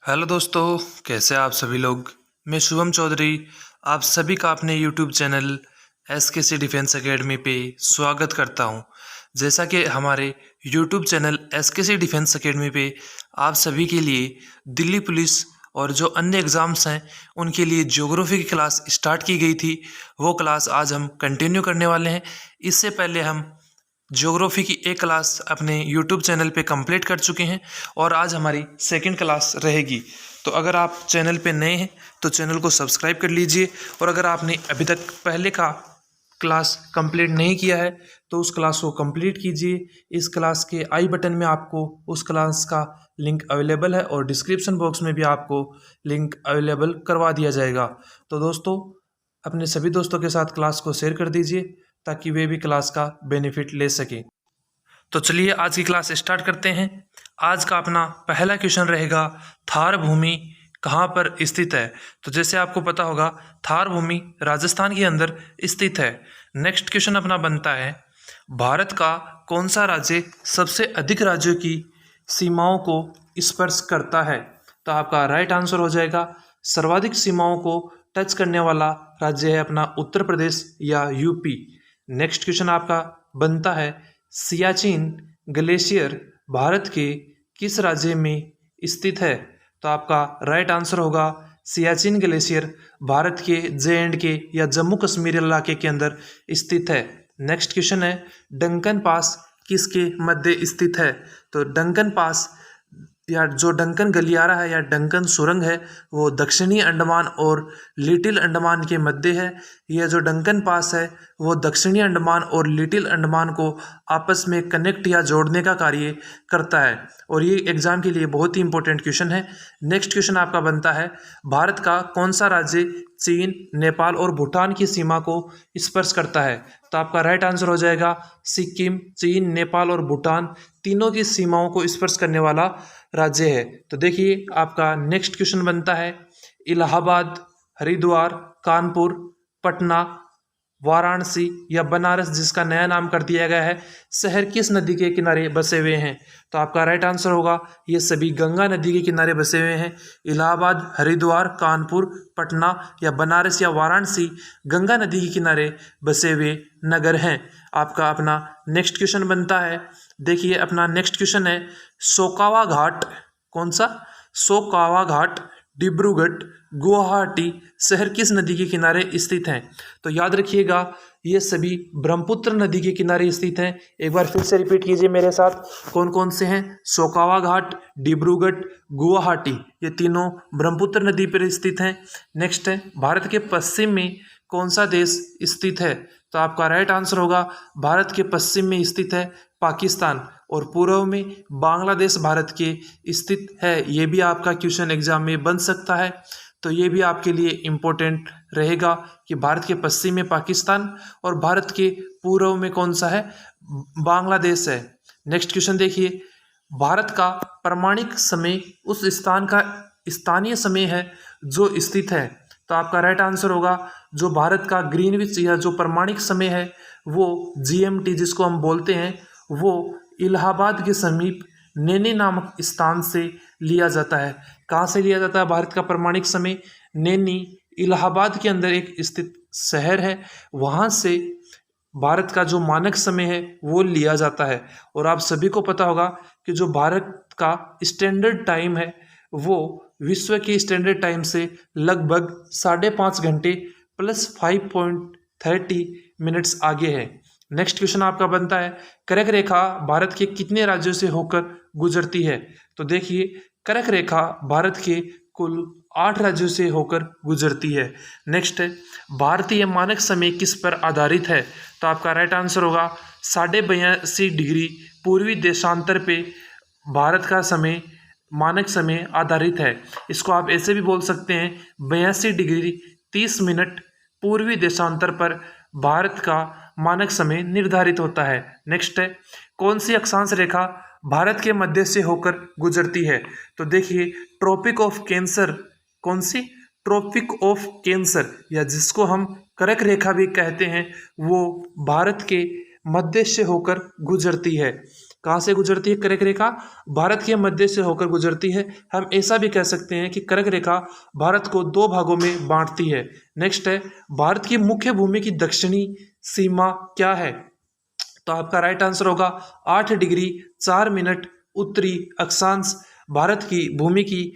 Hello दोस्तों, कैसे हैं आप सभी लोग। मैं शुभम चौधरी आप सभी का अपने YouTube channel SKC defence academy पे स्वागत करता हूं। जैसा कि हमारे YouTube channel SKC defence academy पे आप सभी के लिए दिल्ली पुलिस और जो अन्य एग्ज़ाम्स हैं उनके लिए ज्योग्राफी की क्लास स्टार्ट की गई थी, वो क्लास आज हम कंटिन्यू करने वाले हैं। इससे पहले हम ज्योग्राफी की एक क्लास अपने यूट्यूब चैनल पे कंप्लीट कर चुके हैं और आज हमारी सेकंड क्लास रहेगी। तो अगर आप चैनल पे नए हैं तो चैनल को सब्सक्राइब कर लीजिए, और अगर आपने अभी तक पहले का क्लास कंप्लीट नहीं किया है तो उस क्लास को कंप्लीट कीजिए। इस क्लास के आई बटन में आपको उस क्लास का लिंक अवेलेबल है और डिस्क्रिप्शन बॉक्स में भी आपको लिंक अवेलेबल करवा दिया जाएगा। तो दोस्तों, अपने सभी दोस्तों के साथ क्लास को शेयर कर दीजिए ताकि वे भी क्लास का बेनिफिट ले सकें। तो चलिए आज की क्लास स्टार्ट करते हैं। आज का अपना पहला क्वेश्चन रहेगा, थार भूमि कहाँ पर स्थित है। तो जैसे आपको पता होगा, थार भूमि राजस्थान के अंदर स्थित है। नेक्स्ट क्वेश्चन अपना बनता है, भारत का कौन सा राज्य सबसे अधिक राज्यों की सीमाओं को स्पर्श करता है। तो आपका राइट आंसर हो जाएगा, सर्वाधिक सीमाओं को टच करने वाला राज्य है अपना उत्तर प्रदेश या यूपी। नेक्स्ट क्वेश्चन आपका बनता है, सियाचिन ग्लेशियर भारत के किस राज्य में स्थित है। तो आपका राइट आंसर होगा, सियाचिन ग्लेशियर भारत के JNK या जम्मू कश्मीर इलाके के अंदर स्थित है। नेक्स्ट क्वेश्चन है, डंकन पास किसके मध्य स्थित है। तो डंकन पास या जो डंकन गलियारा है या डंकन सुरंग है वो दक्षिणी अंडमान और लिटिल अंडमान के मध्य है। यह जो डंकन पास है वो दक्षिणी अंडमान और लिटिल अंडमान को आपस में कनेक्ट या जोड़ने का कार्य करता है, और ये एग्जाम के लिए बहुत ही इंपॉर्टेंट क्वेश्चन है। नेक्स्ट क्वेश्चन आपका बनता है, भारत का कौन सा राज्य चीन, नेपाल और भूटान की सीमा को स्पर्श करता है। तो आपका राइट आंसर हो जाएगा, सिक्किम चीन, नेपाल और भूटान तीनों की सीमाओं को स्पर्श करने वाला राज्य है। तो देखिए आपका नेक्स्ट क्वेश्चन बनता है, इलाहाबाद, हरिद्वार, कानपुर, पटना, वाराणसी या बनारस, जिसका नया नाम कर दिया गया है, शहर किस नदी के किनारे बसे हुए हैं। तो आपका राइट आंसर होगा, ये सभी गंगा नदी के किनारे बसे हुए हैं। इलाहाबाद, हरिद्वार, कानपुर, पटना या बनारस या वाराणसी गंगा नदी के किनारे बसे हुए नगर हैं। आपका अपना नेक्स्ट क्वेश्चन बनता है, देखिए अपना नेक्स्ट क्वेश्चन है, सोकावा घाट कौन सा, सोकावा घाट डिब्रूगढ़ गुवाहाटी शहर किस नदी के किनारे स्थित हैं। तो याद रखिएगा, ये सभी ब्रह्मपुत्र नदी के किनारे स्थित हैं। एक बार फिर से रिपीट कीजिए मेरे साथ, कौन कौन से हैं, सोकावा घाट, डिब्रूगढ़, गुवाहाटी, ये तीनों ब्रह्मपुत्र नदी पर स्थित हैं। नेक्स्ट है, भारत के पश्चिम में कौन सा देश स्थित है। तो आपका राइट आंसर होगा, भारत के पश्चिम में स्थित है पाकिस्तान, और पूर्व में बांग्लादेश भारत के स्थित है। ये भी आपका क्वेश्चन एग्जाम में बन सकता है, तो ये भी आपके लिए इम्पोर्टेंट रहेगा कि भारत के पश्चिम में पाकिस्तान और भारत के पूर्व में कौन सा है, बांग्लादेश है। नेक्स्ट क्वेश्चन देखिए, भारत का प्रामाणिक समय उस स्थान का स्थानीय समय है जो स्थित है। तो आपका राइट आंसर होगा, जो भारत का ग्रीनविच या जो प्रामाणिक समय है वो GMT जिसको हम बोलते हैं, वो इलाहाबाद के समीप नैनी नामक स्थान से लिया जाता है। कहाँ से लिया जाता है भारत का प्रामाणिक समय, नैनी इलाहाबाद के अंदर एक स्थित शहर है, वहाँ से भारत का जो मानक समय है वो लिया जाता है। और आप सभी को पता होगा कि जो भारत का स्टैंडर्ड टाइम है वो विश्व के स्टैंडर्ड टाइम से लगभग 5.5 घंटे प्लस 5.30 मिनट्स आगे है। नेक्स्ट क्वेश्चन आपका बनता है, कर्क रेखा भारत के कितने राज्यों से होकर गुजरती है। तो देखिए, कर्क रेखा भारत के कुल 8 राज्यों से होकर गुजरती है। नेक्स्ट है, भारतीय मानक समय किस पर आधारित है। तो आपका राइट आंसर होगा, 82.5 डिग्री पूर्वी देशांतर पे भारत का समय मानक समय आधारित है। इसको आप ऐसे भी बोल सकते हैं, 82 डिग्री 30 मिनट पूर्वी देशांतर पर भारत का मानक समय निर्धारित होता है। नेक्स्ट है, कौन सी अक्षांश रेखा भारत के मध्य से होकर गुजरती है। तो देखिए, ट्रॉपिक ऑफ कैंसर, कौन सी, ट्रॉपिक ऑफ कैंसर या जिसको हम कर्क रेखा भी कहते हैं, वो भारत के मध्य से होकर गुजरती है। कहाँ से गुजरती है कर्क रेखा? भारत के मध्य से होकर गुजरती है। हम ऐसा भी कह सकते हैं कि कर्क रेखा भारत को 2 भागों में बांटती है। नेक्स्ट है, भारत की मुख्य भूमि की दक्षिणी सीमा क्या है? तो आपका राइट आंसर होगा 8 डिग्री 4 मिनट उत्तरी अक्षांश भारत की भूमि की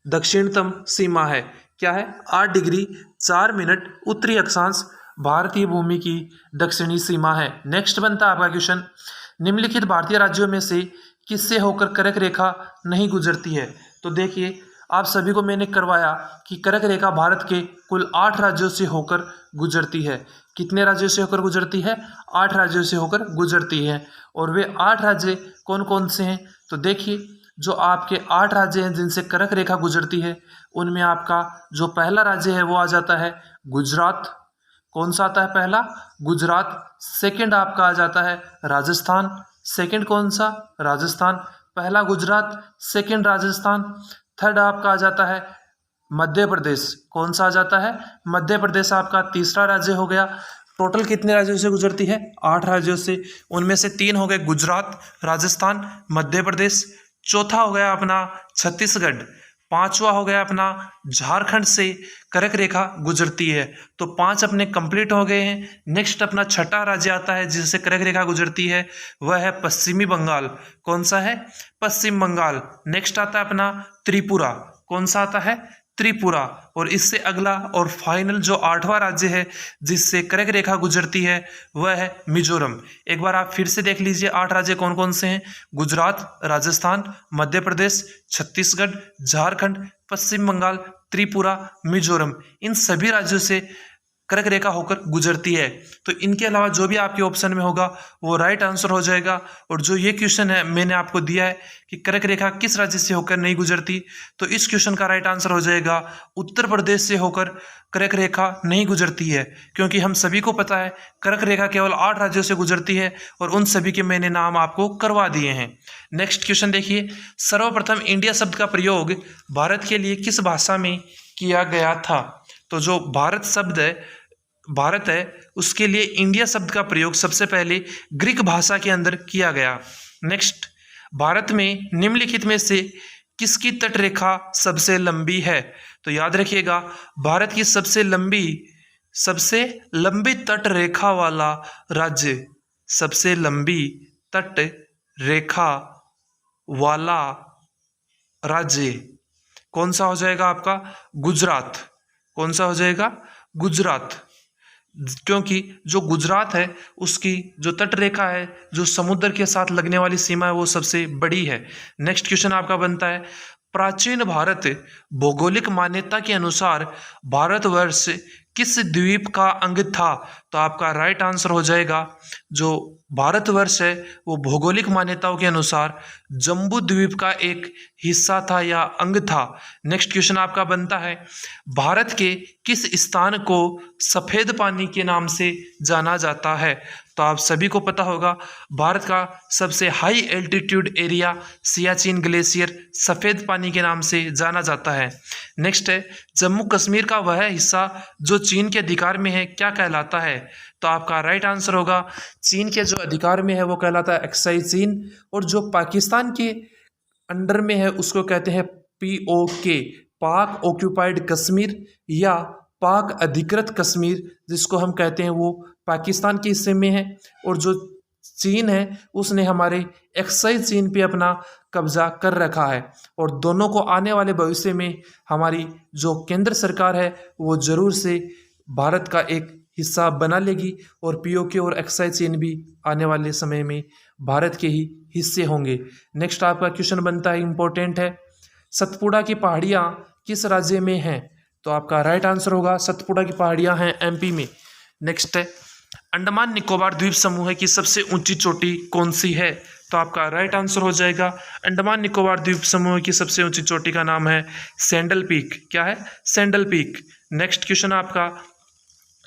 दक्षिणतम सीमा है। क्या है? 8 डिग्री 4 मिनट उत्तरी अक्षांश भारतीय भूमि की दक्षिणी सीमा है। नेक्स्ट बनता है आपका क्वेश्चन, निम्नलिखित भारतीय राज्यों में से किससे होकर कर्क रेखा नहीं गुजरती है? तो देखिए, आप सभी को मैंने करवाया कि कर्क रेखा भारत के कुल 8 राज्यों से होकर गुजरती है। कितने राज्यों से होकर गुजरती है? 8 राज्यों से होकर गुजरती है। और वे 8 राज्य कौन कौन से हैं? तो देखिए, जो आपके 8 राज्य हैं जिनसे कर्क रेखा गुजरती है, उनमें आपका जो पहला राज्य है वो आ जाता है गुजरात। कौन सा आता है? पहला गुजरात। सेकंड आपका आ जाता है राजस्थान। सेकंड कौन सा? राजस्थान। पहला गुजरात, सेकंड राजस्थान। थर्ड आपका आ जाता है मध्य प्रदेश। कौन सा आ जाता है? मध्य प्रदेश आपका तीसरा राज्य हो गया। टोटल कितने राज्यों से गुजरती है? 8 राज्यों से। उनमें से 3 हो गए गुजरात, राजस्थान, मध्य प्रदेश। चौथा हो गया अपना छत्तीसगढ़। पांचवा हो गया अपना झारखंड से कर्क रेखा गुजरती है। तो 5 अपने कंप्लीट हो गए हैं। नेक्स्ट अपना छठा राज्य आता है जिससे कर्क रेखा गुजरती है, वह है पश्चिमी बंगाल। कौन सा है? पश्चिम बंगाल। नेक्स्ट आता है अपना त्रिपुरा। कौन सा आता है? त्रिपुरा। और इससे अगला और फाइनल जो 8वां राज्य है जिससे कर्क रेखा गुजरती है वह है मिजोरम। एक बार आप फिर से देख लीजिए 8 राज्य कौन कौन से हैं? गुजरात, राजस्थान, मध्य प्रदेश, छत्तीसगढ़, झारखंड, पश्चिम बंगाल, त्रिपुरा, मिजोरम। इन सभी राज्यों से कर्क रेखा होकर गुजरती है। तो इनके अलावा जो भी आपके ऑप्शन में होगा वो राइट आंसर हो जाएगा। और जो ये क्वेश्चन है मैंने आपको दिया है कि कर्क रेखा किस राज्य से होकर नहीं गुजरती, तो इस क्वेश्चन का राइट आंसर हो जाएगा उत्तर प्रदेश से होकर कर्क रेखा नहीं गुजरती है। क्योंकि हम सभी को पता है कर्क रेखा केवल 8 राज्यों से गुजरती है और उन सभी के मैंने नाम आपको करवा दिए हैं। नेक्स्ट क्वेश्चन देखिए, सर्वप्रथम इंडिया शब्द का प्रयोग भारत के लिए किस भाषा में किया गया था? तो जो भारत है उसके लिए इंडिया शब्द का प्रयोग सबसे पहले ग्रीक भाषा के अंदर किया गया। नेक्स्ट, भारत में निम्नलिखित में से किसकी तट रेखा सबसे लंबी है? तो याद रखिएगा, भारत की सबसे लंबी तट रेखा वाला राज्य, सबसे लंबी तट रेखा वाला राज्य कौन सा हो जाएगा आपका? गुजरात। कौन सा हो जाएगा? गुजरात। क्योंकि जो गुजरात है उसकी जो तट रेखा है, जो समुद्र के साथ लगने वाली सीमा है, वो सबसे बड़ी है। नेक्स्ट क्वेश्चन आपका बनता है, प्राचीन भारत भौगोलिक मान्यता के अनुसार भारतवर्ष किस द्वीप का अंग था? तो आपका राइट आंसर हो जाएगा, जो भारतवर्ष है वो भौगोलिक मान्यताओं के अनुसार जम्बू द्वीप का एक हिस्सा था या अंग था। नेक्स्ट क्वेश्चन आपका बनता है, भारत के किस स्थान को सफ़ेद पानी के नाम से जाना जाता है? तो आप सभी को पता होगा भारत का सबसे high altitude area Siachen glacier सफ़ेद पानी के नाम से जाना जाता है। नेक्स्ट है, जम्मू कश्मीर का वह हिस्सा जो चीन के अधिकार में है क्या कहलाता है? तो आपका राइट आंसर होगा, चीन के जो अधिकार में है वो कहलाता है एक्साई चीन, और जो पाकिस्तान के अंडर में है उसको कहते हैं POK, पाक ऑक्यूपाइड कश्मीर या पाक अधिकृत कश्मीर, जिसको हम कहते हैं वो पाकिस्तान के हिस्से में है। और जो चीन है उसने हमारे एक्साई चीन पे अपना कब्जा कर रखा है। और दोनों को आने वाले भविष्य में हमारी जो केंद्र सरकार है वो ज़रूर से भारत का एक हिस्सा बना लेगी, और POK और एक्साई चीन भी आने वाले समय में भारत के ही हिस्से होंगे। नेक्स्ट आपका क्वेश्चन बनता है, इम्पोर्टेंट है, सतपुड़ा की पहाड़ियाँ किस राज्य में हैं? तो आपका राइट आंसर होगा, सतपुड़ा की पहाड़ियाँ हैं MP में। नेक्स्ट है, अंडमान निकोबार द्वीप समूह की सबसे ऊंची चोटी कौन सी है? तो आपका राइट आंसर हो जाएगा, अंडमान निकोबार द्वीप समूह की सबसे ऊंची चोटी का नाम है सैंडल पीक। क्या है? Sandal peak. नेक्स्ट क्वेश्चन आपका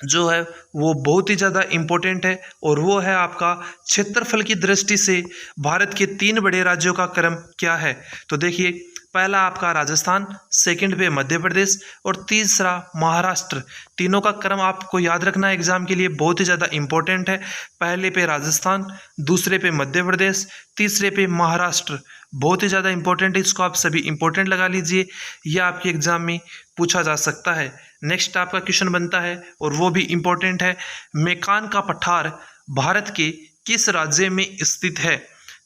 जो है वो बहुत ही ज़्यादा इम्पोर्टेंट है, और वो है आपका, क्षेत्रफल की दृष्टि से भारत के 3 बड़े राज्यों का क्रम क्या है? तो देखिए, पहला आपका राजस्थान, सेकंड पे मध्य प्रदेश और तीसरा महाराष्ट्र। तीनों का क्रम आपको याद रखना एग्जाम के लिए, बहुत ही ज़्यादा इंपॉर्टेंट है। पहले पे राजस्थान, दूसरे पे मध्य प्रदेश, तीसरे पे महाराष्ट्र। बहुत ही ज़्यादा इंपॉर्टेंट है, इसको आप सभी इंपॉर्टेंट लगा लीजिए, यह आपके एग्जाम में पूछा जा सकता है। नेक्स्ट आपका क्वेश्चन बनता है और वो भी इंपॉर्टेंट है, मेकान का पठार भारत के किस राज्य में स्थित है?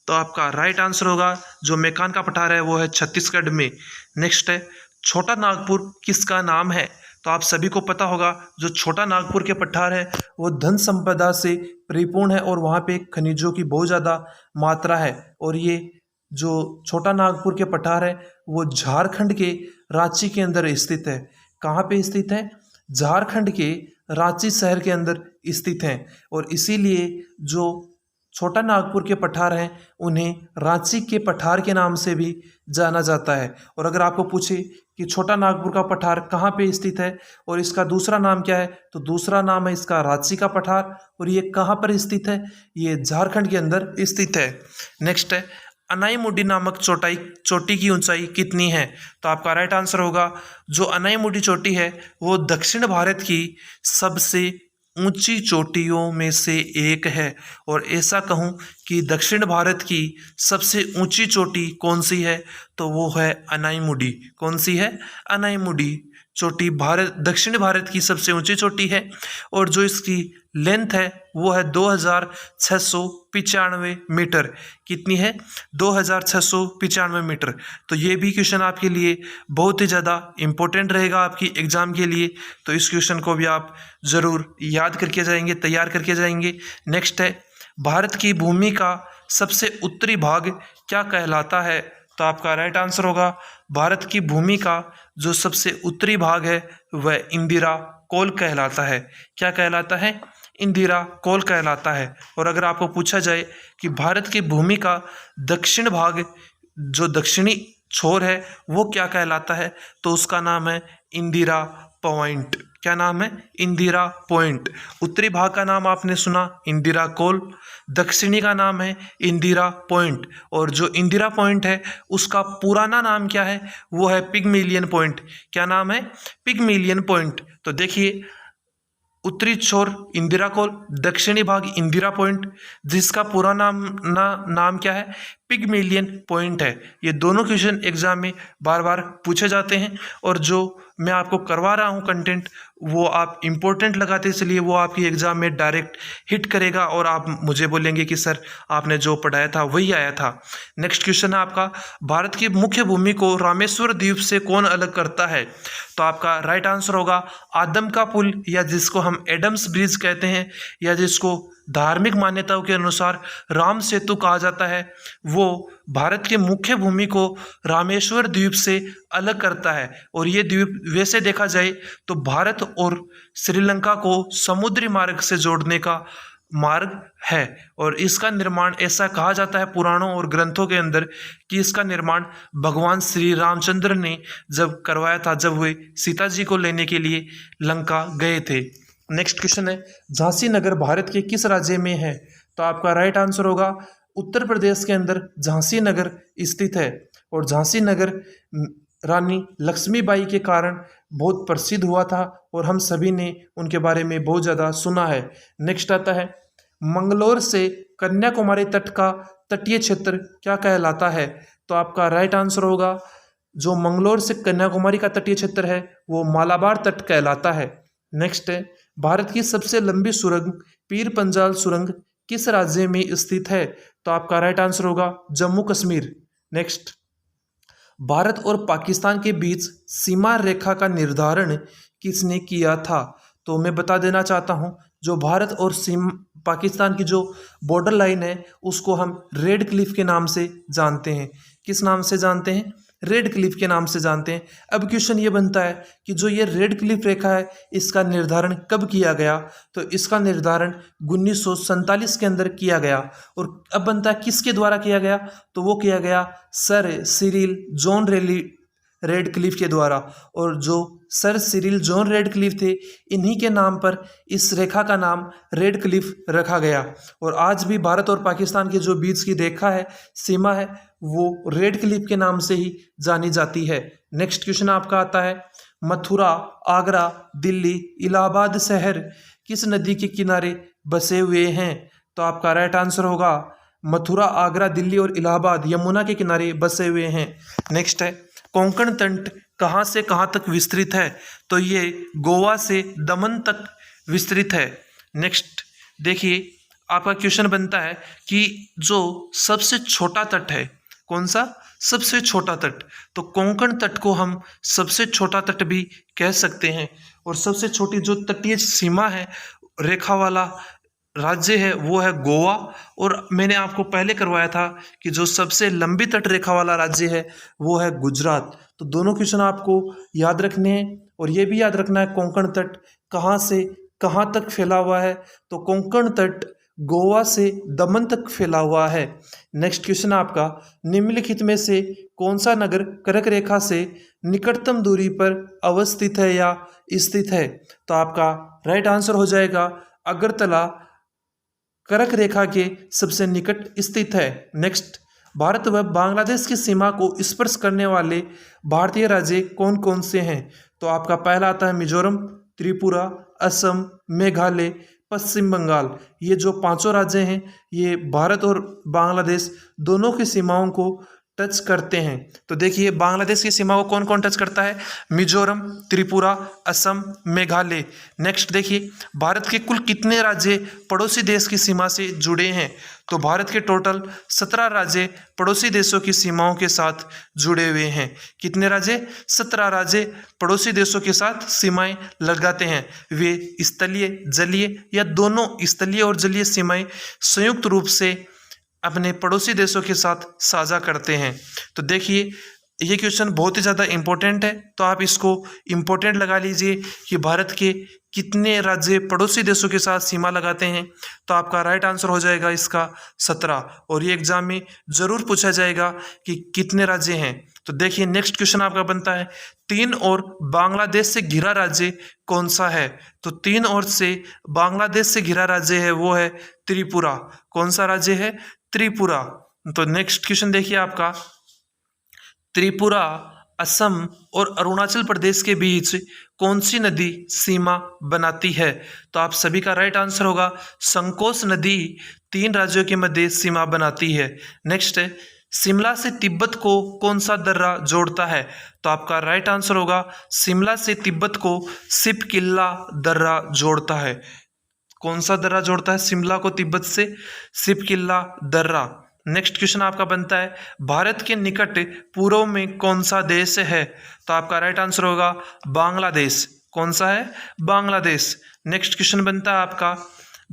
तो आपका राइट आंसर होगा जो मेकान का पठार है वो है छत्तीसगढ़ में। नेक्स्ट है, छोटा नागपुर किसका नाम है? तो आप सभी को पता होगा जो छोटा नागपुर के पठार है वो धन संपदा से परिपूर्ण है और वहाँ पे खनिजों की बहुत ज़्यादा मात्रा है। और ये जो छोटा नागपुर के पठार है वो झारखंड के रांची के अंदर स्थित है। कहाँ पे स्थित है? झारखंड के रांची शहर के अंदर स्थित है। और इसीलिए जो छोटा नागपुर के पठार हैं उन्हें रांची के पठार के नाम से भी जाना जाता है। और अगर आपको पूछे कि छोटा नागपुर का पठार कहाँ पे स्थित है और इसका दूसरा नाम क्या है, तो दूसरा नाम है इसका रांची का पठार। और ये कहाँ पर स्थित है? ये झारखंड के अंदर स्थित है। नेक्स्ट है, अनाईमुडी नामक चोटी की ऊंचाई कितनी है? तो आपका राइट आंसर होगा जो अनाईमुडी चोटी है वो दक्षिण भारत की सबसे ऊंची चोटियों में से एक है। और ऐसा कहूँ कि दक्षिण भारत की सबसे ऊंची चोटी कौन सी है, तो वो है अनाईमुडी। कौन सी है? अनाईमुडी चोटी दक्षिण भारत की सबसे ऊंची चोटी है। और जो इसकी लेंथ है वो है 2695 मीटर। कितनी है? 2695 मीटर। तो ये भी क्वेश्चन आपके लिए बहुत ही ज़्यादा इम्पोर्टेंट रहेगा आपकी एग्ज़ाम के लिए, तो इस क्वेश्चन को भी आप ज़रूर याद करके जाएंगे, तैयार करके जाएंगे। नेक्स्ट है, भारत की भूमि का सबसे उत्तरी भाग क्या कहलाता है? तो आपका राइट आंसर होगा भारत की भूमि का जो सबसे उत्तरी भाग है वह इंदिरा कोल कहलाता है। क्या कहलाता है? इंदिरा कोल कहलाता है। और अगर आपको पूछा जाए कि भारत की भूमि का दक्षिण भाग जो दक्षिणी छोर है वो क्या कहलाता है, तो उसका नाम है इंदिरा पॉइंट। क्या नाम है? इंदिरा पॉइंट। उत्तरी भाग का नाम आपने सुना इंदिरा कोल, दक्षिणी का नाम है इंदिरा पॉइंट। और जो इंदिरा पॉइंट है उसका पुराना नाम क्या है? वो है पिगमिलियन पॉइंट। क्या नाम है? पिगमिलियन पॉइंट। तो देखिए, उत्तरी छोर इंदिरा कोल, दक्षिणी भाग इंदिरा पॉइंट, जिसका पूरा नाम क्या है? पिगमिलियन पॉइंट है। ये दोनों क्वेश्चन एग्जाम में बार बार पूछे जाते हैं और जो मैं आपको करवा रहा हूँ कंटेंट वो आप इम्पोर्टेंट लगाते, इसलिए वो आपकी एग्ज़ाम में डायरेक्ट हिट करेगा और आप मुझे बोलेंगे कि सर आपने जो पढ़ाया था वही आया था। नेक्स्ट क्वेश्चन है आपका, भारत की मुख्य भूमि को रामेश्वर द्वीप से कौन अलग करता है? तो आपका राइट आंसर होगा आदम का पुल, या जिसको हम एडम्स ब्रिज कहते हैं, या जिसको धार्मिक मान्यताओं के अनुसार राम सेतु कहा जाता है, वो भारत के मुख्य भूमि को रामेश्वर द्वीप से अलग करता है। और ये द्वीप वैसे देखा जाए तो भारत और श्रीलंका को समुद्री मार्ग से जोड़ने का मार्ग है। और इसका निर्माण ऐसा कहा जाता है पुराणों और ग्रंथों के अंदर कि इसका निर्माण भगवान श्री रामचंद्र ने जब करवाया था, जब वे सीता जी को लेने के लिए लंका गए थे। नेक्स्ट क्वेश्चन है, झांसी नगर भारत के किस राज्य में है? तो आपका राइट आंसर होगा उत्तर प्रदेश के अंदर झांसी नगर स्थित है। और झांसी नगर रानी लक्ष्मीबाई के कारण बहुत प्रसिद्ध हुआ था और हम सभी ने उनके बारे में बहुत ज़्यादा सुना है। नेक्स्ट आता है, मंगलोर से कन्याकुमारी तट का तटीय क्षेत्र क्या कहलाता है? तो आपका राइट आंसर होगा जो मंगलोर से कन्याकुमारी का तटीय क्षेत्र है वो मालाबार तट कहलाता है। नेक्स्ट है, भारत की सबसे लंबी सुरंग पीर पंजाल सुरंग किस राज्य में स्थित है? तो आपका राइट आंसर होगा जम्मू कश्मीर। नेक्स्ट, भारत और पाकिस्तान के बीच सीमा रेखा का निर्धारण किसने किया था? तो मैं बता देना चाहता हूँ, जो भारत और पाकिस्तान की जो बॉर्डर लाइन है उसको हम रेड क्लिफ के नाम से जानते हैं। किस नाम से जानते हैं? रेड क्लिफ के नाम से जानते हैं। अब क्वेश्चन ये बनता है कि जो ये रेड क्लिफ रेखा है इसका निर्धारण कब किया गया? तो इसका निर्धारण 1947 के अंदर किया गया। और अब बनता है किसके द्वारा किया गया? तो वो किया गया sir Cyril John red Cliff के द्वारा। और जो sir Cyril John red Cliff थे, इन्हीं के नाम पर इस रेखा का नाम रेड क्लिफ रखा गया। और आज भी भारत और पाकिस्तान के जो बीच की रेखा है, सीमा है, वो रेड क्लिफ के नाम से ही जानी जाती है। नेक्स्ट क्वेश्चन आपका आता है, मथुरा, आगरा, दिल्ली, इलाहाबाद शहर किस नदी के किनारे बसे हुए हैं? तो आपका राइट आंसर होगा मथुरा, आगरा, दिल्ली और इलाहाबाद यमुना के किनारे बसे हुए हैं। नेक्स्ट है, कोंकण तट कहाँ से कहाँ तक विस्तृत है? तो ये गोवा से दमन तक विस्तृत है। नेक्स्ट देखिए, आपका क्वेश्चन बनता है कि जो सबसे छोटा तट है, कौन सा सबसे छोटा तट? तो कोंकण तट को हम सबसे छोटा तट भी कह सकते हैं। और सबसे छोटी जो तटीय सीमा है, रेखा वाला राज्य है, वो है गोवा। और मैंने आपको पहले करवाया था कि जो सबसे लंबी तट रेखा वाला राज्य है वो है गुजरात। तो दोनों क्वेश्चन आपको याद रखने हैं और ये भी याद रखना है कोंकण तट कहाँ से कहाँ तक फैला हुआ है। तो कोंकण तट गोवा से दमन तक फैला हुआ है। नेक्स्ट क्वेश्चन आपका, निम्नलिखित में से कौन सा नगर कर्क रेखा से निकटतम दूरी पर अवस्थित है या स्थित है? तो आपका राइट आंसर हो जाएगा अगरतला कर्क रेखा के सबसे निकट स्थित है। नेक्स्ट, भारत व बांग्लादेश की सीमा को स्पर्श करने वाले भारतीय राज्य कौन कौन से हैं? तो आपका पहला आता है मिजोरम, त्रिपुरा, असम, मेघालय, पश्चिम बंगाल। ये जो पांचों राज्य हैं ये भारत और बांग्लादेश दोनों की सीमाओं को टच करते हैं। तो देखिए, बांग्लादेश की सीमा को कौन कौन टच करता है? मिजोरम, त्रिपुरा, असम, मेघालय। नेक्स्ट देखिए, भारत के कुल कितने राज्य पड़ोसी देश की सीमा से जुड़े हैं? तो भारत के टोटल 17 राज्य पड़ोसी देशों की सीमाओं के साथ जुड़े हुए हैं। कितने राज्य? 17 राज्य पड़ोसी देशों के साथ सीमाएं लगाते हैं। वे स्थलीय, जलीय या दोनों स्थलीय और जलीय सीमाएं संयुक्त रूप से अपने पड़ोसी देशों के साथ साझा करते हैं। तो देखिए, ये क्वेश्चन बहुत ही ज़्यादा इम्पोर्टेंट है, तो आप इसको इम्पोर्टेंट लगा लीजिए कि भारत के कितने राज्य पड़ोसी देशों के साथ सीमा लगाते हैं। तो आपका राइट आंसर हो जाएगा इसका 17। और ये एग्जाम में ज़रूर पूछा जाएगा कि कितने राज्य हैं। तो देखिए, नेक्स्ट क्वेश्चन आपका बनता है, 3 और बांग्लादेश से घिरा राज्य कौन सा है? तो 3 और से बांग्लादेश से घिरा राज्य है वो है त्रिपुरा। कौन सा राज्य है? त्रिपुरा। तो नेक्स्ट क्वेश्चन देखिए आपका, त्रिपुरा, असम और अरुणाचल प्रदेश के बीच कौन सी नदी सीमा बनाती है? तो आप सभी का राइट आंसर होगा संकोच नदी 3 राज्यों के मध्य सीमा बनाती है। नेक्स्ट है, शिमला से तिब्बत को कौन सा दर्रा जोड़ता है? तो आपका राइट आंसर होगा शिमला से तिब्बत को सिपकिल्ला दर्रा जोड़ता है। कौन सा दर्रा जोड़ता है शिमला को तिब्बत से? सिपकिल्ला दर्रा। नेक्स्ट क्वेश्चन आपका बनता है, भारत के निकट पूर्व में कौन सा देश है? तो आपका राइट आंसर होगा बांग्लादेश। कौन सा है? बांग्लादेश। नेक्स्ट क्वेश्चन बनता है आपका,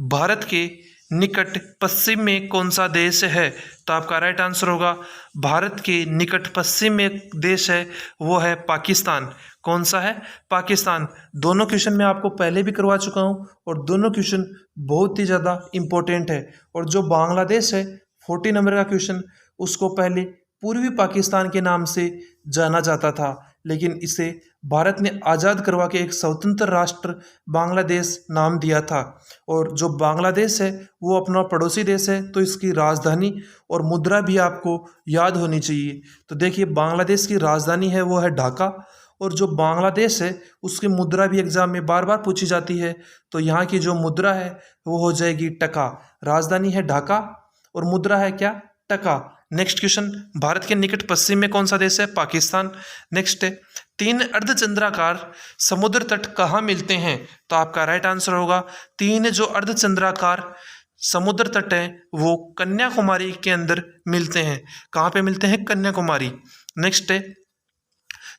भारत के निकट पश्चिम में कौन सा देश है? तो आपका राइट आंसर होगा भारत के निकट पश्चिम में देश है वो है पाकिस्तान। कौन सा है? पाकिस्तान। दोनों क्वेश्चन मैं आपको पहले भी करवा चुका हूँ और दोनों क्वेश्चन बहुत ही ज़्यादा इम्पोर्टेंट है। और जो बांग्लादेश है 40 नंबर का क्वेश्चन, उसको पहले पूर्वी पाकिस्तान के नाम से जाना जाता था, लेकिन इसे भारत ने आज़ाद करवा के एक स्वतंत्र राष्ट्र बांग्लादेश नाम दिया था। और जो बांग्लादेश है वो अपना पड़ोसी देश है, तो इसकी राजधानी और मुद्रा भी आपको याद होनी चाहिए। तो देखिए, बांग्लादेश की राजधानी है वो है ढाका, और जो बांग्लादेश है उसकी मुद्रा भी एग्जाम में बार बार पूछी जाती है। तो यहाँ की जो मुद्रा है वो हो जाएगी टका। राजधानी है ढाका और मुद्रा है क्या? टका। नेक्स्ट क्वेश्चन, भारत के निकट पश्चिम में कौन सा देश है? पाकिस्तान। नेक्स्ट है, 3 अर्धचंद्राकार समुद्र तट कहाँ मिलते हैं? तो आपका राइट आंसर होगा 3 जो अर्धचंद्राकार समुद्र तट हैं वो कन्याकुमारी के अंदर मिलते हैं। कहाँ पे मिलते हैं? कन्याकुमारी। नेक्स्ट है,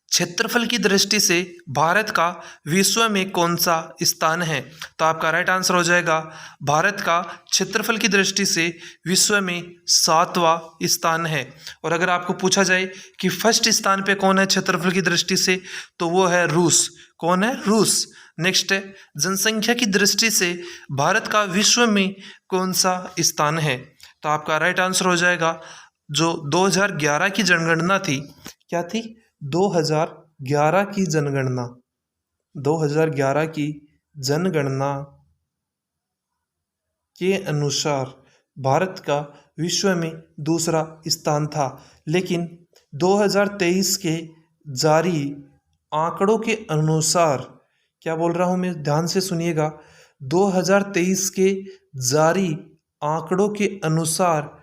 क्षेत्रफल की दृष्टि से भारत का विश्व में कौन सा स्थान है? तो आपका राइट आंसर हो जाएगा भारत का क्षेत्रफल की दृष्टि से विश्व में 7वां स्थान है। और अगर आपको पूछा जाए कि फर्स्ट स्थान पे कौन है क्षेत्रफल की दृष्टि से, तो वो है रूस। कौन है? रूस। नेक्स्ट है, जनसंख्या की दृष्टि से भारत का विश्व में कौन सा स्थान है? तो आपका राइट आंसर हो जाएगा जो 2011 की जनगणना थी, क्या थी? 2011 की जनगणना। 2011 की जनगणना के अनुसार भारत का विश्व में दूसरा स्थान था। लेकिन 2023 के जारी आंकड़ों के अनुसार, क्या बोल रहा हूँ मैं, ध्यान से सुनिएगा, 2023 के जारी आंकड़ों के अनुसार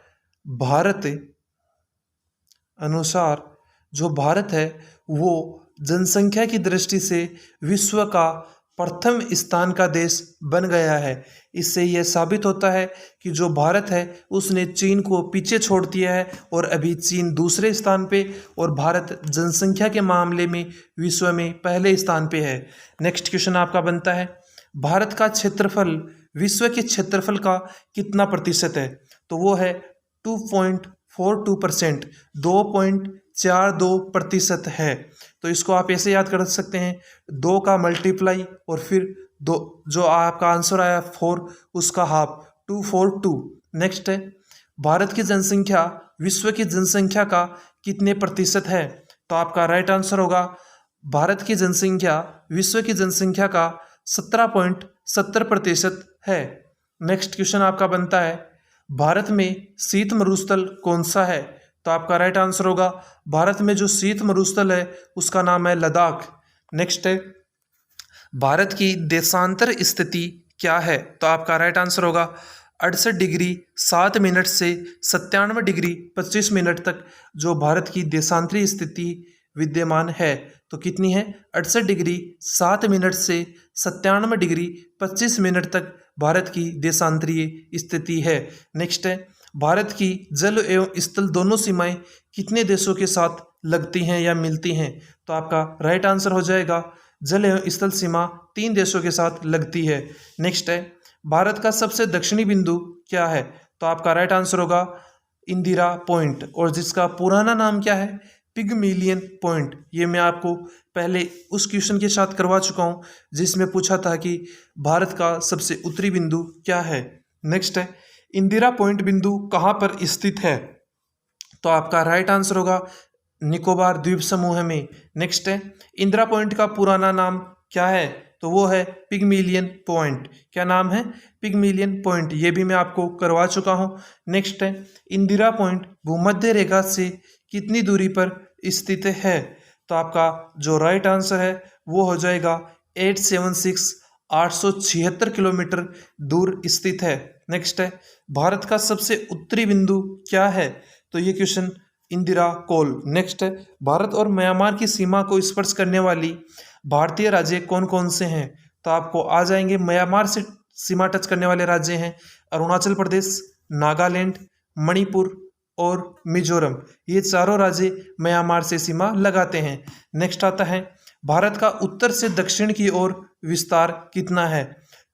जो भारत है वो जनसंख्या की दृष्टि से विश्व का प्रथम स्थान का देश बन गया है। इससे यह साबित होता है कि जो भारत है उसने चीन को पीछे छोड़ दिया है और अभी चीन दूसरे स्थान पे और भारत जनसंख्या के मामले में विश्व में पहले स्थान पे है। नेक्स्ट क्वेश्चन आपका बनता है, भारत का क्षेत्रफल विश्व के क्षेत्रफल का कितना प्रतिशत है? तो वो है 2.42%, 2.42% है। तो इसको आप ऐसे याद कर सकते हैं, 2 का मल्टीप्लाई और फिर 2, जो आपका आंसर आया 4, उसका हाफ, 242। नेक्स्ट है, भारत की जनसंख्या विश्व की जनसंख्या का कितने प्रतिशत है? तो आपका राइट आंसर होगा, भारत की जनसंख्या विश्व की जनसंख्या का 17.70% है। नेक्स्ट क्वेश्चन आपका बनता है, भारत में शीत मरुस्थल कौन सा है? तो आपका राइट आंसर होगा, भारत में जो शीत मरुस्थल है उसका नाम है लद्दाख। नेक्स्ट है, भारत की देशांतर स्थिति क्या है? तो आपका राइट आंसर होगा 68 डिग्री 7 मिनट से 97 डिग्री 25 मिनट तक जो भारत की देशांतरी स्थिति विद्यमान है। तो कितनी है? 68 डिग्री 7 मिनट से 97 डिग्री 25 मिनट तक भारत की देशांतरीय स्थिति है। नेक्स्ट है, भारत की जल एवं स्थल दोनों सीमाएं कितने देशों के साथ लगती हैं या मिलती हैं? तो आपका राइट आंसर हो जाएगा, जल एवं स्थल सीमा 3 देशों के साथ लगती है। नेक्स्ट है, भारत का सबसे दक्षिणी बिंदु क्या है? तो आपका राइट आंसर होगा इंदिरा पॉइंट, और जिसका पुराना नाम क्या है? पिगमिलियन पॉइंट। ये मैं आपको पहले उस क्वेश्चन के साथ करवा चुका हूँ जिसमें पूछा था कि भारत का सबसे उत्तरी बिंदु क्या है। नेक्स्ट है, इंदिरा पॉइंट बिंदु कहाँ पर स्थित है? तो आपका राइट आंसर होगा निकोबार द्वीप समूह में। नेक्स्ट है, इंदिरा पॉइंट का पुराना नाम क्या है? तो वो है पिगमिलियन पॉइंट। क्या नाम है? पिगमिलियन पॉइंट। ये भी मैं आपको करवा चुका हूँ। नेक्स्ट है, इंदिरा पॉइंट भूमध्य रेखा से कितनी दूरी पर स्थित है? तो आपका जो राइट आंसर है वो हो जाएगा 876 किलोमीटर दूर स्थित है। नेक्स्ट है, भारत का सबसे उत्तरी बिंदु क्या है? तो ये क्वेश्चन इंदिरा कोल। नेक्स्ट है, भारत और म्यांमार की सीमा को स्पर्श करने वाली भारतीय राज्य कौन कौन से हैं? तो आपको आ जाएंगे, म्यांमार से सीमा टच करने वाले राज्य हैं अरुणाचल प्रदेश, नागालैंड, मणिपुर और मिजोरम। ये चारों राज्य म्यांमार से सीमा लगाते हैं। नेक्स्ट आता है, भारत का उत्तर से दक्षिण की ओर विस्तार कितना है?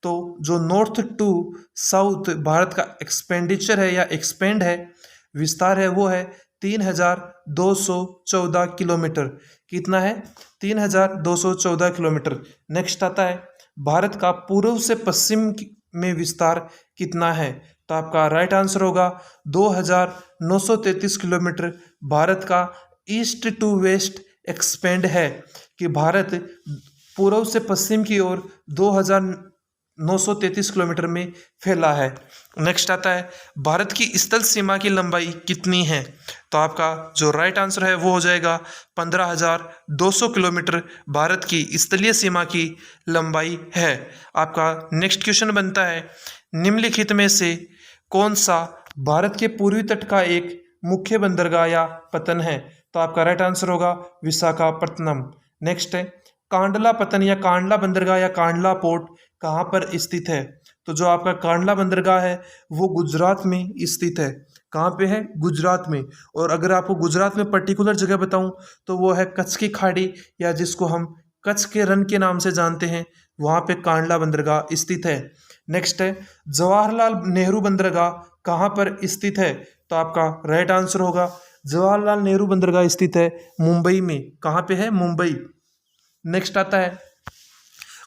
तो जो नॉर्थ टू साउथ भारत का एक्सपेंडिचर है या एक्सपेंड है, विस्तार है, वो है 3214 किलोमीटर। कितना है? 3214 किलोमीटर। नेक्स्ट आता है, भारत का पूर्व से पश्चिम में विस्तार कितना है? तो आपका राइट आंसर होगा 2933 किलोमीटर। भारत का ईस्ट टू वेस्ट एक्सपेंड है कि भारत पूर्व से पश्चिम की ओर 2933 किलोमीटर में फैला है। नेक्स्ट आता है, भारत की स्थल सीमा की लंबाई कितनी है? तो आपका जो राइट आंसर है वो हो जाएगा 15,200 किलोमीटर भारत की स्थलीय सीमा की लंबाई है। आपका नेक्स्ट क्वेश्चन बनता है, निम्नलिखित में से कौन सा भारत के पूर्वी तट का एक मुख्य बंदरगाह या पतन है? तो आपका राइट आंसर होगा विशाखापत्तनम। नेक्स्ट है, कांडला पतन या कांडला बंदरगाह या कांडला पोर्ट कहाँ पर स्थित है? तो जो आपका कांडला बंदरगाह है वो गुजरात में स्थित है। कहाँ पे है? गुजरात में। और अगर आपको गुजरात में पर्टिकुलर जगह बताऊं तो वो है कच्छ की खाड़ी, या जिसको हम कच्छ के रण के नाम से जानते हैं, वहाँ पे कांडला बंदरगाह स्थित है। नेक्स्ट है, जवाहरलाल नेहरू बंदरगाह कहाँ पर स्थित है? तो आपका राइट आंसर होगा जवाहरलाल नेहरू बंदरगाह स्थित है मुंबई में। कहाँ पे है? मुंबई। नेक्स्ट आता है,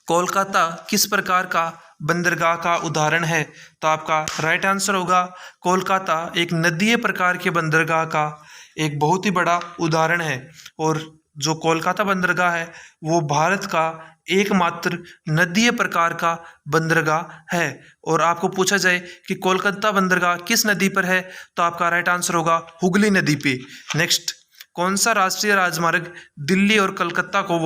कोलकाता किस प्रकार का बंदरगाह का उदाहरण है? तो आपका राइट आंसर होगा कोलकाता एक नदीय प्रकार के बंदरगाह का एक बहुत ही बड़ा उदाहरण है। और जो कोलकाता बंदरगाह है वो भारत का एकमात्र नदीय प्रकार का बंदरगाह है। और आपको पूछा जाए कि कोलकाता बंदरगाह किस नदी पर है, तो आपका राइट आंसर होगा हुगली नदी पे। नेक्स्ट, कौन सा राष्ट्रीय राजमार्ग दिल्ली और कलकत्ता को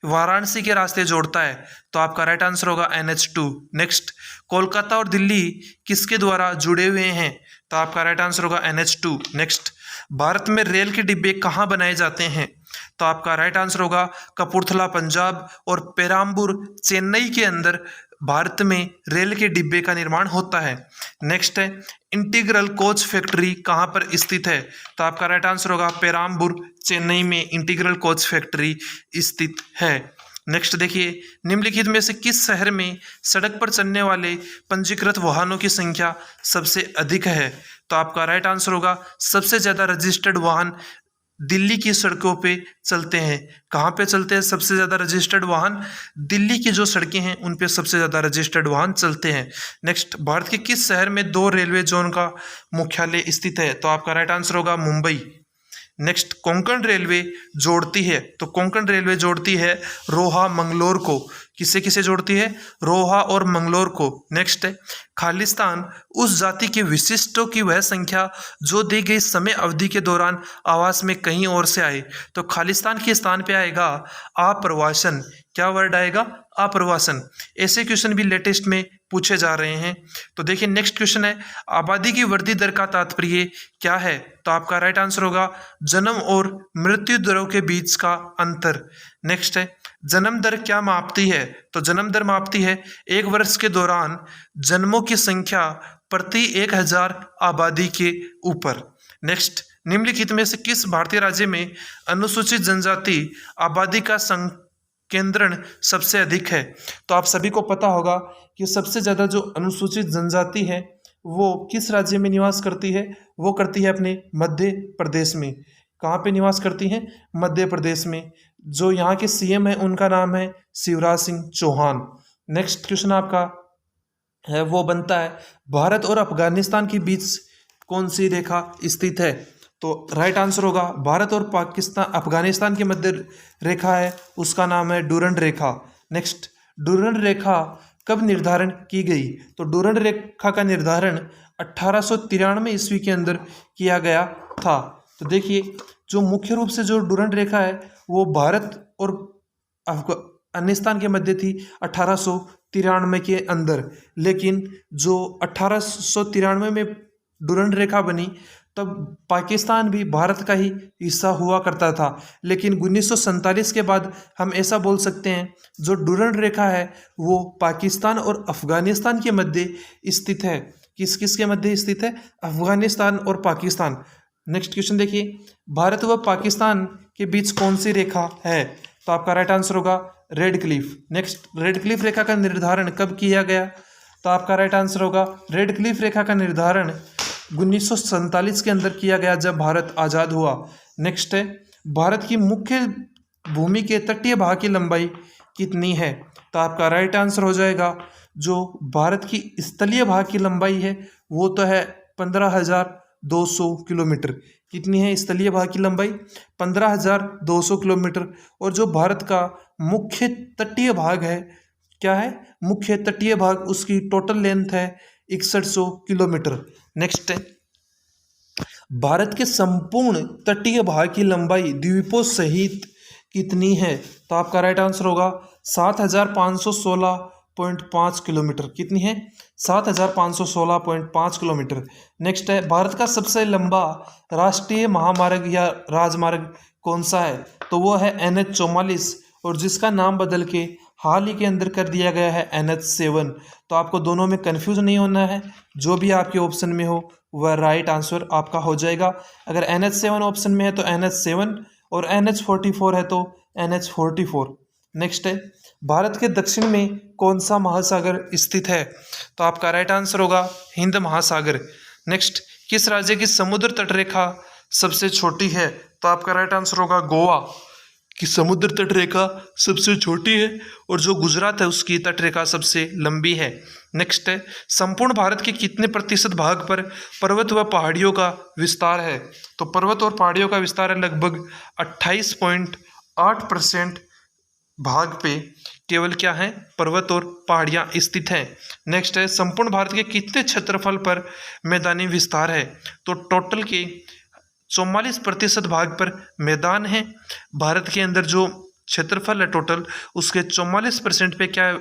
वाराणसी के रास्ते जोड़ता है, तो आपका राइट आंसर होगा NH2। नेक्स्ट, कोलकाता और दिल्ली किसके द्वारा जुड़े हुए हैं, तो आपका राइट आंसर होगा NH2। नेक्स्ट, भारत में रेल के डिब्बे कहाँ बनाए जाते हैं, तो आपका राइट आंसर होगा कपूरथला पंजाब और पेराम्बूर चेन्नई के अंदर भारत में रेल के डिब्बे का निर्माण होता है। नेक्स्ट है, इंटीग्रल कोच फैक्ट्री कहाँ पर स्थित है, तो आपका राइट आंसर होगा पेराम्बूर चेन्नई में इंटीग्रल कोच फैक्ट्री स्थित है। नेक्स्ट देखिए, निम्नलिखित में से किस शहर में सड़क पर चलने वाले पंजीकृत वाहनों की संख्या सबसे अधिक है, तो आपका राइट आंसर होगा सबसे ज़्यादा रजिस्टर्ड वाहन दिल्ली की सड़कों पे चलते हैं। कहाँ पे चलते हैं सबसे ज़्यादा रजिस्टर्ड वाहन? दिल्ली की जो सड़कें हैं उन पे सबसे ज़्यादा रजिस्टर्ड वाहन चलते हैं। नेक्स्ट, भारत के किस शहर में 2 रेलवे जोन का मुख्यालय स्थित है, तो आपका राइट आंसर होगा मुंबई। नेक्स्ट, कोंकण रेलवे जोड़ती है, तो कोंकण रेलवे जोड़ती है रोहा मंगलोर को। किसे किसे जोड़ती है? रोहा और मंगलोर को। नेक्स्ट है, खालिस्तान उस जाति के विशिष्टों की वह संख्या जो दी गई समय अवधि के दौरान आवास में कहीं और से आए, तो खालिस्तान के स्थान पे आएगा आप्रवासन। क्या वर्ड आएगा? आप्रवासन। ऐसे क्वेश्चन भी लेटेस्ट में पूछे जा रहे हैं। तो देखिए नेक्स्ट क्वेश्चन है, आबादी की वृद्धि दर का तात्पर्य क्या है, तो आपका राइट आंसर होगा जन्म और मृत्यु दरों के बीच का अंतर। नेक्स्ट है, जन्म दर क्या मापती है, तो जन्म दर मापती है एक वर्ष के दौरान जन्मों की संख्या प्रति 1000 आबादी के ऊपर। नेक्स्ट, निम्नलिखित में से किस भारतीय राज्य में अनुसूचित जनजाति आबादी का केंद्रण सबसे अधिक है, तो आप सभी को पता होगा कि सबसे ज़्यादा जो अनुसूचित जनजाति है वो किस राज्य में निवास करती है, वो करती है अपने मध्य प्रदेश में। कहाँ पे निवास करती हैं? मध्य प्रदेश में। जो यहाँ के CM है उनका नाम है शिवराज सिंह चौहान। नेक्स्ट क्वेश्चन आपका है वो बनता है, भारत और अफगानिस्तान के बीच कौन सी रेखा स्थित है, तो राइट आंसर होगा भारत और अफगानिस्तान के मध्य रेखा है उसका नाम है डूरंड रेखा। नेक्स्ट, डूरंड रेखा कब निर्धारण की गई, तो डूरंड रेखा का निर्धारण 1893 ईस्वी के अंदर किया गया था। तो देखिए, जो मुख्य रूप से जो डूरंड रेखा है वो भारत और अफगानिस्तान के मध्य थी 1893 के अंदर, लेकिन जो 1893 में डूरंड रेखा बनी तब पाकिस्तान भी भारत का ही हिस्सा हुआ करता था। लेकिन 1947 के बाद हम ऐसा बोल सकते हैं जो डूरंड रेखा है वो पाकिस्तान और अफगानिस्तान के मध्य स्थित है। किस किस के मध्य स्थित है? अफगानिस्तान और पाकिस्तान। नेक्स्ट क्वेश्चन देखिए, भारत व पाकिस्तान के बीच कौन सी रेखा है, तो आपका राइट आंसर होगा Radcliffe. Next, Radcliffe रेखा का निर्धारण कब किया गया, तो आपका राइट आंसर होगा रेड क्लिफ रेखा का निर्धारण 1947 के अंदर किया गया जब भारत आज़ाद हुआ। नेक्स्ट है, भारत की मुख्य भूमि के तटीय भाग की लंबाई कितनी है, तो आपका राइट आंसर हो जाएगा जो भारत की स्थलीय भाग की लंबाई है वो तो है 15,200 किलोमीटर। कितनी है स्थलीय भाग की लंबाई? 15,200 किलोमीटर। और जो भारत का मुख्य तटीय भाग है, क्या है? मुख्य तटीय भाग, उसकी टोटल लेंथ है 6100 किलोमीटर। नेक्स्ट है, भारत के संपूर्ण तटीय भाग की लंबाई द्वीपों सहित कितनी है, तो आपका राइट आंसर होगा 7,516.5 किलोमीटर। कितनी है? 7,516.5 किलोमीटर। नेक्स्ट है, भारत का सबसे लंबा राष्ट्रीय महामार्ग या राजमार्ग कौन सा है, तो वो है NH44 और जिसका नाम बदल के हाल ही के अंदर कर दिया गया है NH7। तो आपको दोनों में कंफ्यूज नहीं होना है, जो भी आपके ऑप्शन में हो वह राइट आंसर आपका हो जाएगा। अगर NH7 ऑप्शन में है तो NH7 और NH44 है तो NH44। नेक्स्ट है, भारत के दक्षिण में कौन सा महासागर स्थित है, तो आपका राइट आंसर होगा हिंद महासागर। नेक्स्ट, किस राज्य की समुद्र तटरेखा सबसे छोटी है, तो आपका राइट आंसर होगा गोवा। कि समुद्र तट रेखा सबसे छोटी है और जो गुजरात है उसकी तट रेखा सबसे लंबी है। नेक्स्ट है, संपूर्ण भारत के कितने प्रतिशत भाग पर पर्वत व पहाड़ियों का विस्तार है? तो पर्वत और पहाड़ियों का विस्तार है लगभग 28.8% भाग पे केवल क्या है, पर्वत और पहाड़ियाँ स्थित हैं। नेक्स्ट है, संपूर्ण भारत के कितने क्षेत्रफल पर मैदानी विस्तार है? तो टोटल के 44% भाग पर मैदान है। भारत के अंदर जो क्षेत्रफल है टोटल उसके 44% पे क्या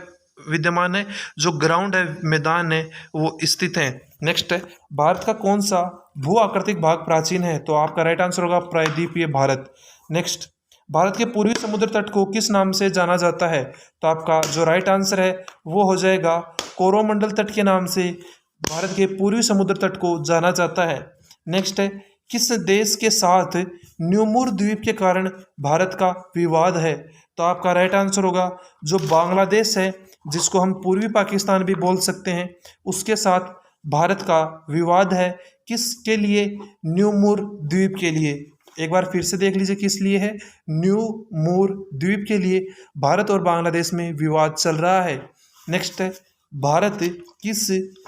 विद्यमान है, जो ग्राउंड है, मैदान है, वो स्थित है। नेक्स्ट है, भारत का कौन सा भू आकृतिक भाग प्राचीन है? तो आपका राइट आंसर होगा प्रायद्वीपीय भारत। नेक्स्ट, भारत के पूर्वी समुद्र तट को किस नाम से जाना जाता है? तो आपका जो राइट आंसर है वो हो जाएगा कोरोमंडल तट के नाम से भारत के पूर्वी समुद्र तट को जाना जाता है। नेक्स्ट है, किस देश के साथ न्यूमुर द्वीप के कारण भारत का विवाद है? तो आपका राइट आंसर होगा जो बांग्लादेश है, जिसको हम पूर्वी पाकिस्तान भी बोल सकते हैं, उसके साथ भारत का विवाद है। किसके लिए? न्यूमुर द्वीप के लिए। एक बार फिर से देख लीजिए किस लिए है, न्यूमुर द्वीप के लिए भारत और बांग्लादेश में विवाद चल रहा है। नेक्स्ट है, भारत किस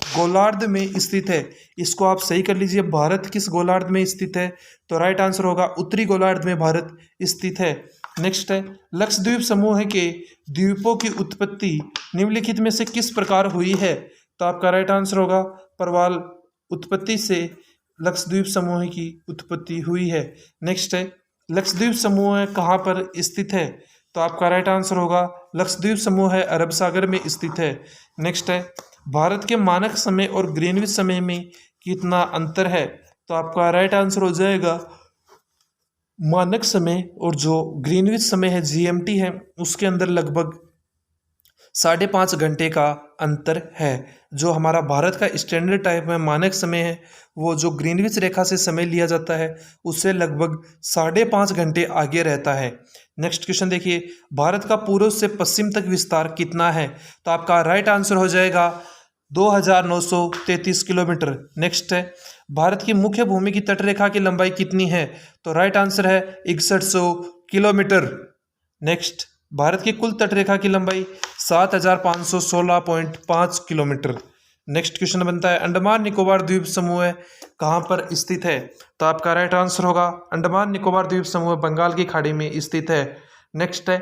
गोलार्ध में स्थित है? इसको आप सही कर लीजिए, भारत किस गोलार्ध में स्थित है? तो राइट आंसर होगा उत्तरी गोलार्ध में भारत स्थित है। नेक्स्ट है, लक्षद्वीप समूह के द्वीपों की उत्पत्ति निम्नलिखित में से किस प्रकार हुई है? तो आपका राइट आंसर होगा प्रवाल उत्पत्ति से लक्षद्वीप समूह की उत्पत्ति हुई है। नेक्स्ट है, लक्षद्वीप समूह कहाँ पर स्थित है? तो आपका राइट आंसर होगा लक्षद्वीप समूह है अरब सागर में स्थित है। नेक्स्ट है, भारत के मानक समय और ग्रीनविच समय में कितना अंतर है? तो आपका राइट आंसर हो जाएगा मानक समय और जो ग्रीनविच समय है जीएमटी है उसके अंदर लगभग 5.5 घंटे का अंतर है। जो हमारा भारत का स्टैंडर्ड टाइम में मानक समय है वो जो ग्रीनविच रेखा से समय लिया जाता है उससे लगभग 5.5 घंटे आगे रहता है। नेक्स्ट क्वेश्चन देखिए, भारत का पूर्व से पश्चिम तक विस्तार कितना है? तो आपका राइट आंसर हो जाएगा 2933 किलोमीटर। नेक्स्ट है, भारत की मुख्य भूमि की तटरेखा की लंबाई कितनी है? तो राइट आंसर है 6100 किलोमीटर। नेक्स्ट, भारत की कुल तटरेखा की लंबाई 7516.5 किलोमीटर। नेक्स्ट क्वेश्चन बनता है, अंडमान निकोबार द्वीप समूह कहाँ पर स्थित है? तो आपका राइट आंसर होगा अंडमान निकोबार द्वीप समूह बंगाल की खाड़ी में स्थित है। नेक्स्ट है,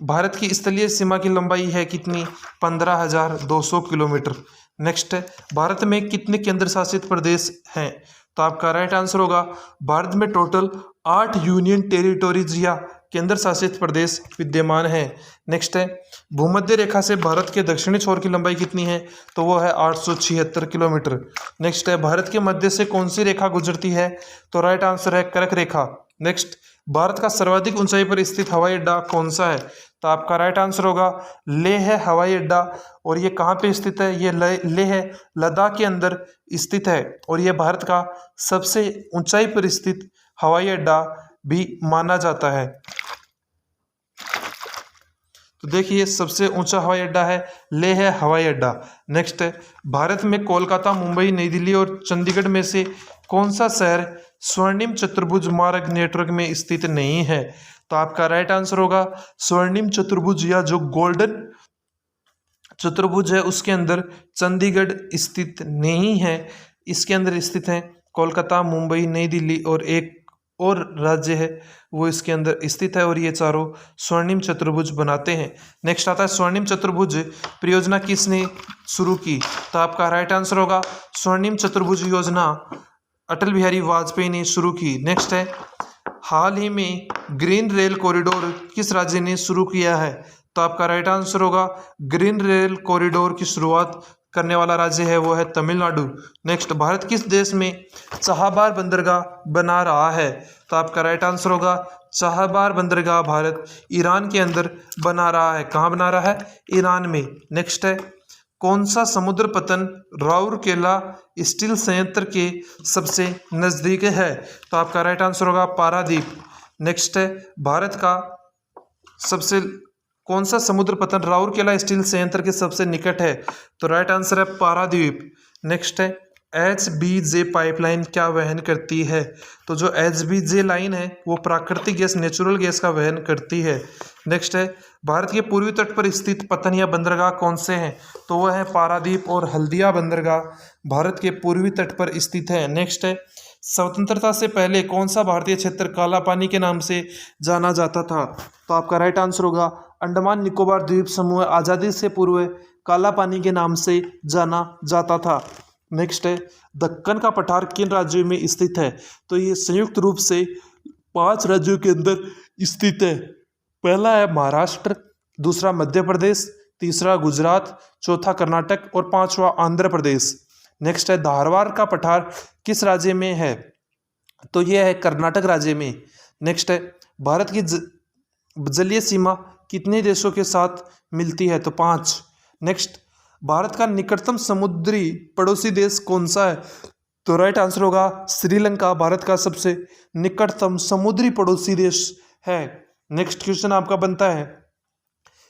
भारत की स्थलीय सीमा की लंबाई है कितनी? 15,200 किलोमीटर। नेक्स्ट है, भारत में कितने केंद्र शासित प्रदेश हैं? तो आपका राइट आंसर होगा भारत में टोटल 8 यूनियन टेरिटोरीज या केंद्र शासित प्रदेश विद्यमान है। नेक्स्ट है, भूमध्य रेखा से भारत के दक्षिणी छोर की लंबाई कितनी है? तो वो है 876 किलोमीटर। नेक्स्ट है, भारत के मध्य से कौन सी रेखा गुजरती है? तो राइट आंसर है कर्क रेखा। नेक्स्ट, भारत का सर्वाधिक ऊंचाई पर स्थित हवाई अड्डा कौन सा है? तो आपका राइट आंसर होगा लेह है हवाई अड्डा। और ये कहाँ पे स्थित है? ये लेह है लद्दाख के अंदर स्थित है और ये भारत का सबसे ऊंचाई पर स्थित हवाई अड्डा भी माना जाता है। तो देखिए सबसे ऊंचा हवाई अड्डा है लेह है हवाई अड्डा। नेक्स्ट है, भारत में कोलकाता, मुंबई, नई दिल्ली और चंडीगढ़ में से कौन सा शहर स्वर्णिम चतुर्भुज मार्ग नेटवर्क में स्थित नहीं है? तो आपका राइट आंसर होगा स्वर्णिम चतुर्भुज या जो गोल्डन चतुर्भुज है उसके अंदर चंडीगढ़ स्थित नहीं है। इसके अंदर स्थित है कोलकाता, मुंबई, नई दिल्ली और एक और राज्य है वो इसके अंदर स्थित है और ये चारों स्वर्णिम चतुर्भुज बनाते हैं। नेक्स्ट आता है, स्वर्णिम चतुर्भुज परियोजना किसने शुरू की? तो आपका राइट आंसर होगा स्वर्णिम चतुर्भुज योजना अटल बिहारी वाजपेयी ने शुरू की। नेक्स्ट है, हाल ही में ग्रीन रेल कॉरिडोर किस राज्य ने शुरू किया है? तो आपका राइट आंसर होगा ग्रीन रेल कॉरिडोर की शुरुआत करने वाला राज्य है वो है तमिलनाडु। नेक्स्ट, भारत किस देश में चाहबार बंदरगाह बना रहा है? तो आपका राइट आंसर होगा चाहबार बंदरगाह भारत ईरान के अंदर बना रहा है। कहाँ बना रहा है? ईरान में। नेक्स्ट है, कौन सा समुद्र पतन राउरकेला स्टील संयंत्र के सबसे नज़दीक है? तो आपका राइट आंसर होगा पारादीप। नेक्स्ट है, भारत का सबसे कौन सा समुद्र पतन राउरकेला स्टील संयंत्र के सबसे निकट है? तो राइट आंसर है पारादीप। नेक्स्ट है, HBJ पाइपलाइन क्या वहन करती है? तो जो HBJ लाइन है वो प्राकृतिक गैस, नेचुरल गैस का वहन करती है। नेक्स्ट है, भारत के पूर्वी तट पर स्थित पतन या बंदरगाह कौन से हैं? तो वह है पारादीप और हल्दिया बंदरगाह भारत के पूर्वी तट पर स्थित है। नेक्स्ट है, स्वतंत्रता से पहले कौन सा भारतीय क्षेत्र काला पानी के नाम से जाना जाता था? तो आपका राइट आंसर होगा अंडमान निकोबार द्वीप समूह आज़ादी से पूर्व काला पानी के नाम से जाना जाता था। नेक्स्ट है, दक्कन का पठार किन राज्यों में स्थित है? तो ये संयुक्त रूप से 5 राज्यों के अंदर स्थित है। पहला है महाराष्ट्र, दूसरा मध्य प्रदेश, तीसरा गुजरात, चौथा कर्नाटक और पांचवा आंध्र प्रदेश। नेक्स्ट है, धारवाड़ का पठार किस राज्य में है? तो यह है कर्नाटक राज्य में। नेक्स्ट है, भारत की जलीय सीमा कितने देशों के साथ मिलती है? तो 5। नेक्स्ट, भारत का निकटतम समुद्री पड़ोसी देश कौन सा है? तो राइट आंसर होगा श्रीलंका भारत का सबसे निकटतम समुद्री पड़ोसी देश है। नेक्स्ट क्वेश्चन आपका बनता है,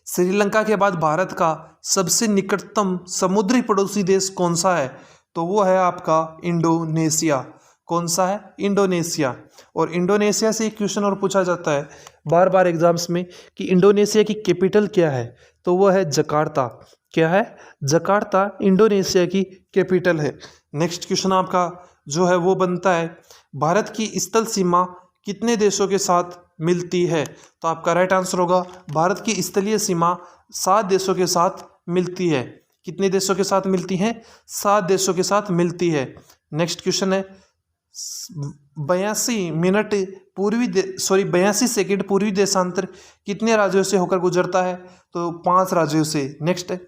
श्रीलंका के बाद भारत का सबसे निकटतम समुद्री पड़ोसी देश कौन सा है? तो वो है आपका इंडोनेशिया। कौन सा है? इंडोनेशिया। और इंडोनेशिया से एक क्वेश्चन और पूछा जाता है बार बार एग्जाम्स में कि इंडोनेशिया की कैपिटल क्या है? तो वो है जकार्ता। क्या है? जकार्ता इंडोनेशिया की कैपिटल है। नेक्स्ट क्वेश्चन आपका जो है वो बनता है, भारत की स्थल सीमा कितने देशों के साथ मिलती है? तो आपका राइट आंसर होगा भारत की स्थलीय सीमा 7 देशों के साथ मिलती है। कितने देशों के साथ मिलती है? 7 देशों के साथ मिलती है। नेक्स्ट क्वेश्चन है, 82 सेकंड पूर्वी देशांतर कितने राज्यों से होकर गुजरता है? तो 5 राज्यों से। नेक्स्ट है,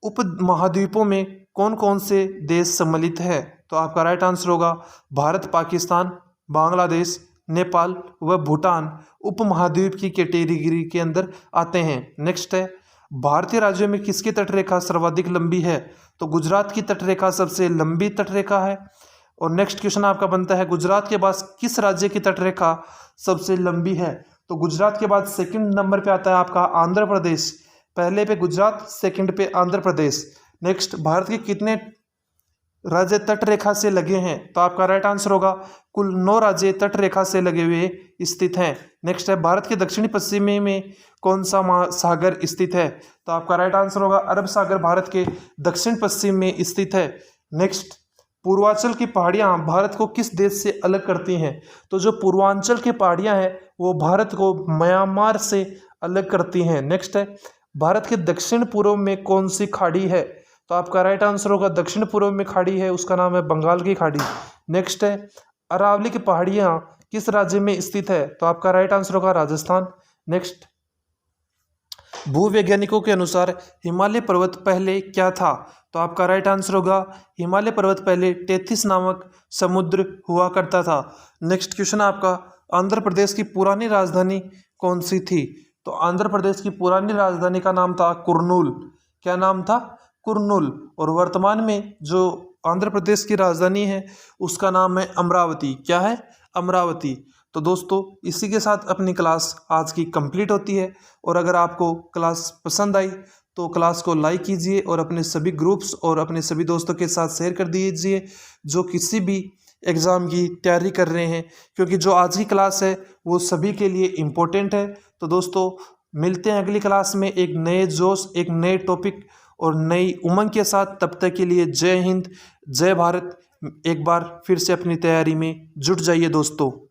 उप महाद्वीपों में कौन कौन से देश सम्मिलित है? तो आपका राइट आंसर होगा भारत, पाकिस्तान, बांग्लादेश, नेपाल व भूटान उप महाद्वीप की कैटेगरी के अंदर आते हैं। नेक्स्ट है, भारतीय राज्यों में किसकी तटरेखा सर्वाधिक लंबी है? तो गुजरात की तटरेखा सबसे लंबी तटरेखा है। और नेक्स्ट क्वेश्चन आपका बनता है, गुजरात के बाद किस राज्य की तटरेखा सबसे लंबी है? तो गुजरात के बाद सेकंड नंबर पे आता है आपका आंध्र प्रदेश। पहले पे गुजरात, सेकंड पे आंध्र प्रदेश। नेक्स्ट, भारत के कितने राज्य तटरेखा से लगे हैं? तो आपका राइट आंसर होगा कुल 9 राज्य तटरेखा से लगे हुए स्थित हैं। नेक्स्ट है, भारत के दक्षिणी पश्चिमी में कौन सा महासागर स्थित है? तो आपका राइट आंसर होगा अरब सागर भारत के दक्षिण पश्चिम में स्थित है। नेक्स्ट, पूर्वांचल की पहाड़ियां भारत को किस देश से अलग करती हैं? तो जो पूर्वांचल की पहाड़ियां हैं वो भारत को म्यांमार से अलग करती हैं। नेक्स्ट है, भारत के दक्षिण पूर्व में कौन सी खाड़ी है? तो आपका राइट आंसर होगा दक्षिण पूर्व में खाड़ी है, उसका नाम है बंगाल की खाड़ी। नेक्स्ट है, अरावली की पहाड़ियां किस राज्य में स्थित है? तो आपका राइट आंसर होगा राजस्थान। नेक्स्ट, भूवैज्ञानिकों के अनुसार हिमालय पर्वत पहले क्या था? तो आपका राइट आंसर होगा हिमालय पर्वत पहले टेथिस नामक समुद्र हुआ करता था। नेक्स्ट क्वेश्चन आपका, आंध्र प्रदेश की पुरानी राजधानी कौन सी थी? तो आंध्र प्रदेश की पुरानी राजधानी का नाम था कुर्नूल। क्या नाम था? कुर्नूल। और वर्तमान में जो आंध्र प्रदेश की राजधानी है उसका नाम है अमरावती। क्या है? अमरावती। तो दोस्तों, इसी के साथ अपनी क्लास आज की कंप्लीट होती है। और अगर आपको क्लास पसंद आई तो क्लास को लाइक कीजिए और अपने सभी ग्रुप्स और अपने सभी दोस्तों के साथ शेयर कर दीजिए जो किसी भी एग्ज़ाम की तैयारी कर रहे हैं, क्योंकि जो आज की क्लास है वो सभी के लिए इम्पोर्टेंट है। तो दोस्तों, मिलते हैं अगली क्लास में एक नए जोश, एक नए टॉपिक और नई उमंग के साथ। तब तक के लिए जय हिंद, जय भारत। एक बार फिर से अपनी तैयारी में जुट जाइए दोस्तों।